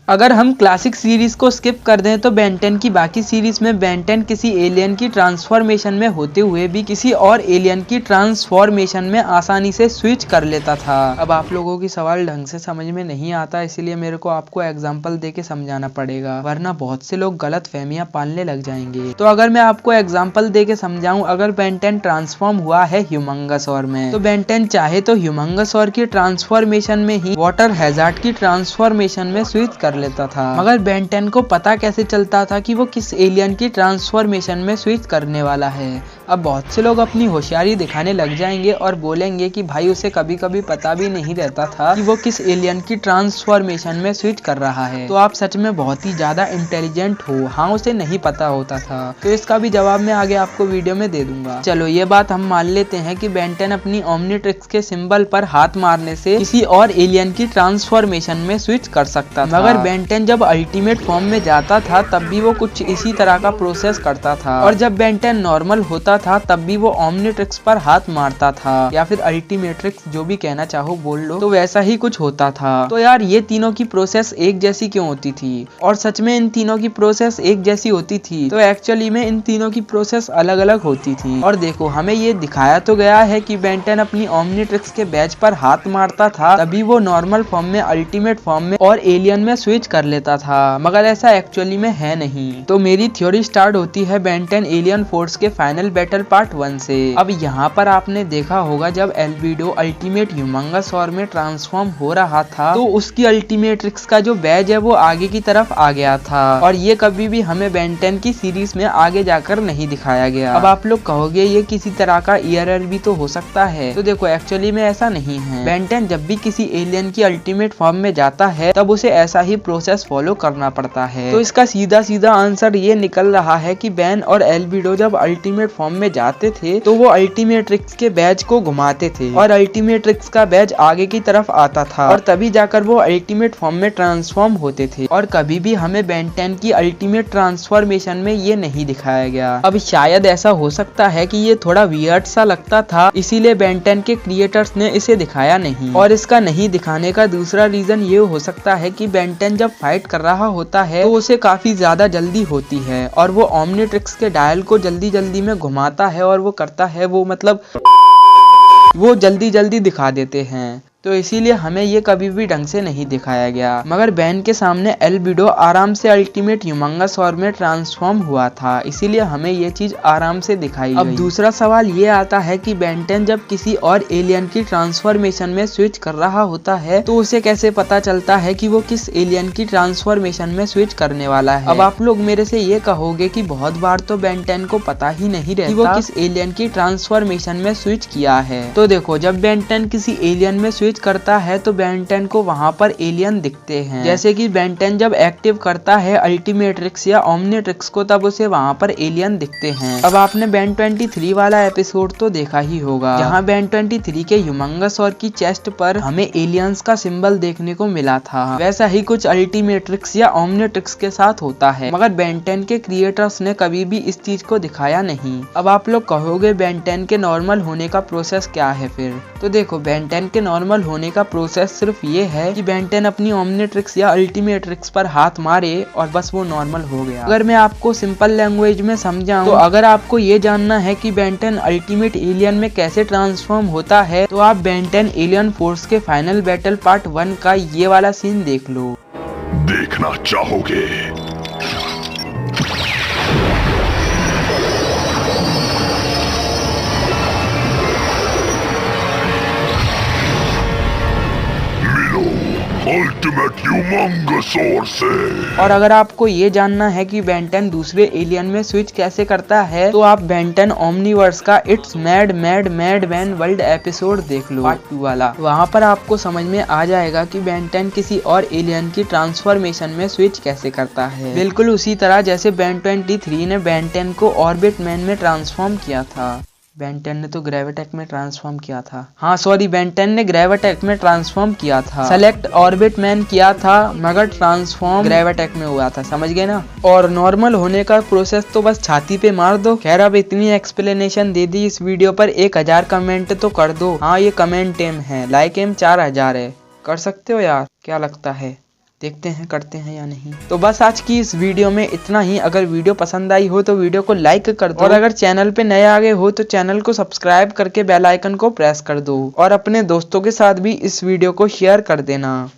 अगर हम classic series को स्किप कर दें तो बेन 10 की बाकी सीरीज में बेन 10 किसी एलियन की ट्रांसफॉर्मेशन में होते हुए भी किसी और एलियन की ट्रांसफॉर्मेशन में आसानी से स्विच कर लेता था। अब आप लोगों की सवाल ढंग से समझ में नहीं आता, इसलिए मेरे को आपको एग्जाम्पल दे के समझाना पड़ेगा, वरना बहुत से लोग गलत फहमियां पालने लग जाएंगे। तो अगर मैं आपको एग्जाम्पल दे के समझाऊं, अगर बेन 10 ट्रांसफॉर्म हुआ है ह्यूमंगसौर में, तो बेन 10 चाहे तो ह्यूमंगसौर की ट्रांसफॉर्मेशन में ही वाटर हैजार्ड की ट्रांसफॉर्मेशन में स्विच कर लेता था। मगर बेन 10 को पता कैसे चलता था कि वो किस एलियन की ट्रांसफॉर्मेशन में स्विच करने वाला है? अब बहुत से लोग अपनी होशियारी दिखाने लग जाएंगे और बोलेंगे कि भाई उसे कभी कभी पता भी नहीं रहता था कि वो किस एलियन की ट्रांसफॉर्मेशन में स्विच कर रहा है। तो आप सच में बहुत ही ज्यादा इंटेलिजेंट हो। हाँ, उसे नहीं पता होता था, तो इसका भी जवाब मैं आगे आपको वीडियो में दे दूंगा। चलो ये बात हम मान लेते हैं कि बेन 10 अपनी ओमनिट्रिक्स के सिंबल पर हाथ मारने से किसी और एलियन की ट्रांसफॉर्मेशन में स्विच कर सकता था। मगर बेन 10 जब अल्टीमेट फॉर्म में जाता था तब भी वो कुछ इसी तरह का प्रोसेस करता था, और जब बेन 10 नॉर्मल होता था तब भी वो ओमनिट्रिक्स पर हाथ मारता था, या फिर अल्टीमेट्रिक्स, जो भी कहना चाहो बोल लो, तो वैसा ही कुछ होता था। तो यार ये तीनों की प्रोसेस एक जैसी क्यों होती थी? और सच में इन तीनों की प्रोसेस एक जैसी होती थी? तो एक्चुअली में इन तीनों की प्रोसेस अलग अलग होती थी। और देखो, हमें ये दिखाया तो गया है कि बेन 10 अपनी ओमनिट्रिक्स के बैच पर हाथ मारता था तभी वो नॉर्मल फॉर्म में, अल्टीमेट फॉर्म में और एलियन में स्विच कर लेता था, मगर ऐसा एक्चुअली में है नहीं। तो मेरी थ्योरी स्टार्ट होती है बेन 10 एलियन फोर्स के फाइनल बैटल पार्ट 1 से। अब यहाँ पर आपने देखा होगा जब एल्बिडो अल्टीमेट ह्यूमंगसौर में ट्रांसफॉर्म हो रहा था तो उसकी अल्टीमेट्रिक्स का जो बैज है वो आगे की तरफ आ गया था, और ये कभी भी हमें बेन 10 की सीरीज में आगे जाकर नहीं दिखाया गया। अब आप लोग कहोगे ये किसी तरह का एरर भी तो हो सकता है, तो देखो एक्चुअली में ऐसा नहीं है। बेन 10 जब भी किसी एलियन की अल्टीमेट फॉर्म में जाता है तब उसे ऐसा ही प्रोसेस फॉलो करना पड़ता है। तो इसका सीधा सीधा आंसर ये निकल रहा है कि बेन और एल्बिडो जब अल्टीमेट फॉर्म में जाते थे तो वो अल्टीमेट्रिक्स के बैज को घुमाते थे और अल्टीमेट्रिक्स का बैज आगे की तरफ आता था, और तभी जाकर वो अल्टीमेट फॉर्म में ट्रांसफॉर्म होते थे। और कभी भी हमें बेन 10 की अल्टीमेट ट्रांसफॉर्मेशन में ये नहीं दिखाया गया। अब शायद ऐसा हो सकता है कि ये थोड़ा वियर्ड सा लगता था, इसीलिए बेन 10 के क्रिएटर्स ने इसे दिखाया नहीं। और इसका नहीं दिखाने का दूसरा रीजन ये हो सकता है कि बेन 10 जब फाइट कर रहा होता है तो उसे काफी ज्यादा जल्दी होती है, और वो ओमनिट्रिक्स के डायल को जल्दी जल्दी में घुमाता है, और वो करता है वो मतलब वो जल्दी जल्दी दिखा देते हैं, तो इसीलिए हमें ये कभी भी ढंग से नहीं दिखाया गया। मगर बेन के सामने एल्बिडो आराम से अल्टीमेट ह्यूमंगसौर में ट्रांसफॉर्म हुआ था, इसीलिए हमें ये चीज आराम से दिखाई गई। अब दूसरा सवाल ये आता है कि बेन 10 जब किसी और एलियन की ट्रांसफॉर्मेशन में स्विच कर रहा होता है तो उसे कैसे पता चलता है कि वो किस एलियन की ट्रांसफॉर्मेशन में स्विच करने वाला है? अब आप लोग मेरे से ये कहोगे कि बहुत बार तो बेन 10 को पता ही नहीं रहता कि वो किस एलियन की ट्रांसफॉर्मेशन में स्विच किया है। तो देखो, जब बेन 10 किसी एलियन में स्विच करता है तो बेन 10 को वहां पर एलियन दिखते हैं। जैसे कि बेन 10 जब एक्टिव करता है अल्टीमेट्रिक्स या ओमनिट्रिक्स को तब उसे वहां पर एलियन दिखते हैं। अब आपने बेन 23 वाला एपिसोड तो देखा ही होगा, जहां बेन 23 के ह्यूमंगसौर की चेस्ट पर हमें एलियंस का सिंबल देखने को मिला था। वैसा ही कुछ अल्टीमेट्रिक्स या ओमनिट्रिक्स के साथ होता है, मगर बेन 10 के क्रिएटर्स ने कभी भी इस चीज को दिखाया नहीं। अब आप लोग कहोगे बेन 10 के नॉर्मल होने का प्रोसेस क्या है फिर? तो देखो, बेन 10 के नॉर्मल होने का प्रोसेस सिर्फ ये है कि बेन 10 अपनी ओमनिट्रिक्स या अल्टीमेट्रिक्स पर हाथ मारे और बस वो नॉर्मल हो गया। अगर मैं आपको सिंपल लैंग्वेज में समझाऊं, तो अगर आपको ये जानना है कि बेन 10 अल्टीमेट एलियन में कैसे ट्रांसफॉर्म होता है तो आप बेन 10 एलियन फोर्स के फाइनल बैटल पार्ट 1 का ये वाला सीन देख लो। देखना चाहोगे? अल्टीमेट ह्यूमंगसौर से। और अगर आपको ये जानना है कि बेन 10 दूसरे एलियन में स्विच कैसे करता है तो आप बेन 10 ओमनीवर्स का it's mad mad mad man world episode देख लो, पार्ट 2 वाला। वहाँ पर आपको समझ में आ जाएगा कि बेन 10 किसी और एलियन की ट्रांसफॉर्मेशन में स्विच कैसे करता है। बिल्कुल उसी तरह जैसे बेन 23 ने बेन 10 को ऑर्बिट मैन में ट्रांसफॉर्म किया था। बेन 10 ने तो ग्रेविटेक में ट्रांसफॉर्म किया था। हाँ सॉरी, बेन 10 ने ग्रेविटेक में ट्रांसफॉर्म किया था। सेलेक्ट ऑर्बिट मैन किया था मगर ट्रांसफॉर्म ग्रेविटेक में हुआ था, समझ गए ना। और नॉर्मल होने का प्रोसेस तो बस छाती पे मार दो। खैर अब इतनी एक्सप्लेनेशन दे दी इस वीडियो पर 1000 कमेंट तो कर दो। हाँ ये कमेंट एम है, लाइक एम 4000 है, कर सकते हो यार, क्या लगता है? देखते हैं करते हैं या नहीं। तो बस आज की इस वीडियो में इतना ही। अगर वीडियो पसंद आई हो तो वीडियो को लाइक कर दो और अगर चैनल पे नए आ गए हो तो चैनल को सब्सक्राइब करके बेल आइकन को प्रेस कर दो और अपने दोस्तों के साथ भी इस वीडियो को शेयर कर देना।